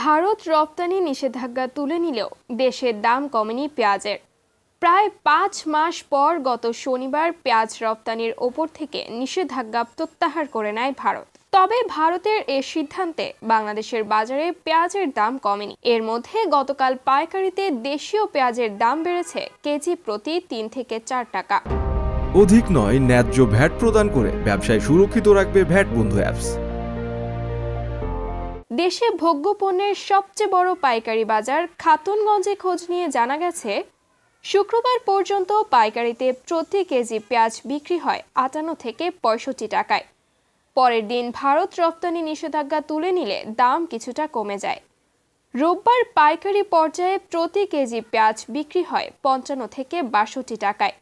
ভারত রপ্তানি নিষেধাজ্ঞা তুলে নিলেও দেশের দাম কমেনি পেঁয়াজের। প্রায় ৫ মাস পর গত শনিবার পেঁয়াজ রপ্তানির ওপর থেকে নিষেধাজ্ঞা প্রত্যাহার করে নেয় ভারত। তবে ভারতের এই সিদ্ধান্তে বাংলাদেশের বাজারে পেঁয়াজের দাম কমেনি। এর মধ্যে গতকাল পাইকারিতে দেশীয় পেঁয়াজের দাম বেড়েছে কেজি প্রতি ৩ থেকে ৪ টাকা। অধিক নয়, ন্যায্য ভ্যাট প্রদান করে ব্যবসায় সুরক্ষিত রাখবে ভ্যাট বন্ধু অ্যাপস। দেশে ভোগ্য পণ্যের সবচেয়ে বড় পাইকারি বাজার খাতুনগঞ্জে খোঁজ নিয়ে জানা গেছে, শুক্রবার পর্যন্ত পাইকারিতে প্রতি কেজি পেঁয়াজ বিক্রি হয় ৫৮ থেকে ৬৫ টাকায়। পরের দিন ভারত রপ্তানি নিষেধাজ্ঞা তুলে নিলে দাম কিছুটা কমে যায়। রোববার পাইকারি পর্যায়ে প্রতি কেজি পেঁয়াজ বিক্রি হয় ৫৫ থেকে ৬২ টাকায়।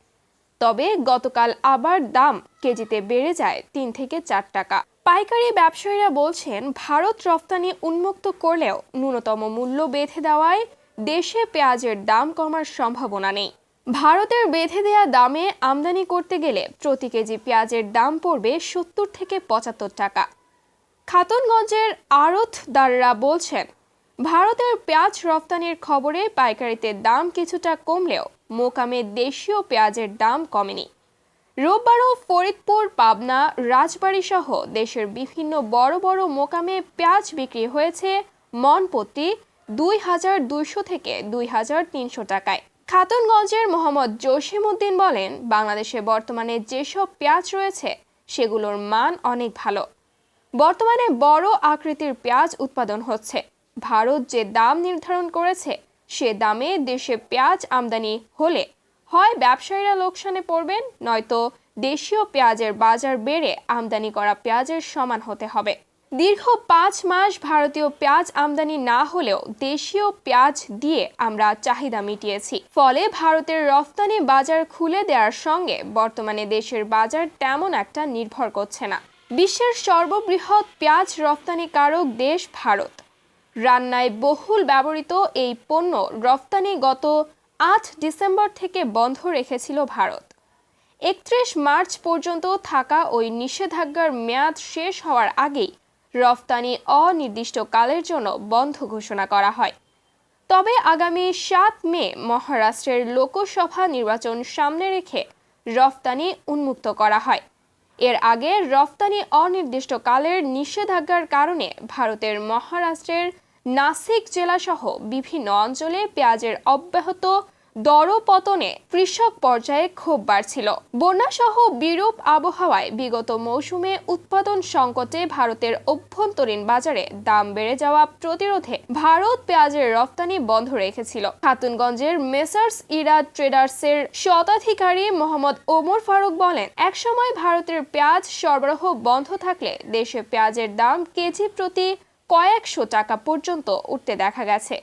তবে গতকাল আবার দাম কেজিতে বেড়ে যায় ৩ থেকে ৪ টাকা। পাইকারি ব্যবসায়ীরা বলছেন, ভারত রপ্তানি উন্মুক্ত করলেও ন্যূনতম মূল্য বেঁধে দেওয়ায় দেশে পেঁয়াজের দাম কমার সম্ভাবনা নেই। ভারতের বেঁধে দেয়া দামে আমদানি করতে গেলে প্রতি কেজি পেঁয়াজের দাম পড়বে ৭০ থেকে ৭৫ টাকা। খাতুনগঞ্জের আড়তদাররা বলছেন, ভারতের পেঁয়াজ রপ্তানির খবরে পাইকারিতে দাম কিছুটা কমলেও মোকামে দেশীয় পেঁয়াজের দাম কমেনি। রোববারও ফরিদপুর, পাবনা, রাজবাড়ী সহ দেশের বিভিন্ন বড় বড় মোকামে পেঁয়াজ বিক্রি হয়েছে মন প্রতি ২,২০০ থেকে ২,৩০০ টাকায়। খাতুনগঞ্জের মোহাম্মদ জসিমউদ্দিন বলেন, বাংলাদেশে বর্তমানে যেসব পেঁয়াজ রয়েছে সেগুলোর মান অনেক ভালো। বর্তমানে বড় আকৃতির পেঁয়াজ উৎপাদন হচ্ছে। ভারত যে দাম নির্ধারণ করেছে সে দামে দেশে পেঁয়াজ আমদানি হলে হয় ব্যবসায়ীরা লোকসানে পড়বেন, নয়তো দেশীয় পেঁয়াজের বাজার বেড়ে আমদানি করা পেঁয়াজের সমান হতে হবে। দীর্ঘ ৫ মাস ভারতীয় পেঁয়াজ আমদানি না হলেও দেশীয় পেঁয়াজ দিয়ে আমরা চাহিদা মিটিয়েছি। ফলে ভারতের রফতানি বাজার খুলে দেওয়ার সঙ্গে বর্তমানে দেশের বাজার তেমন একটা নির্ভর করছে না। বিশ্বের সর্ববৃহৎ পেঁয়াজ রফতানিকারক দেশ ভারত। রান্নায় বহুল ব্যবহৃত এই পণ্য রফতানি গত ৮ ডিসেম্বর থেকে বন্ধ রেখেছিল ভারত। ৩১ মার্চ পর্যন্ত থাকা ওই নিষেধাজ্ঞার মেয়াদ শেষ হওয়ার আগেই রফতানি অনির্দিষ্টকালের জন্য বন্ধ ঘোষণা করা হয়। তবে আগামী ৭ মে মহারাষ্ট্রের লোকসভা নির্বাচন সামনে রেখে রফতানি উন্মুক্ত করা হয়। এর আগে রফতানি অনির্দিষ্টকালের নিষেধাজ্ঞার কারণে ভারতের মহারাষ্ট্রের নাসিক জেলাসহ বিভিন্ন অঞ্চলে পেঁয়াজের অব্যাহত দরপতনে কৃষক পর্যায়ে ক্ষোভ বাড়ছিল। বন্যাসহ বিরূপ আবহাওয়ায় বিগত মৌসুমে উৎপাদন সংকটে ভারতের অভ্যন্তরীণ বাজারে দাম বেড়ে যাওয়া প্রতিরোধে ভারত পেঁয়াজের রফতানি বন্ধ রেখেছিল। খাতুনগঞ্জের মেসার্স ইরা ট্রেডার্সের স্বত্বাধিকারী মোহাম্মদ ওমর ফারুক বলেন, একসময় ভারতের পেঁয়াজ সরবরাহ বন্ধ থাকলে দেশে পেঁয়াজের দাম কেজি প্রতি কয়েকশো টাকা পর্যন্ত উঠতে দেখা গেছে।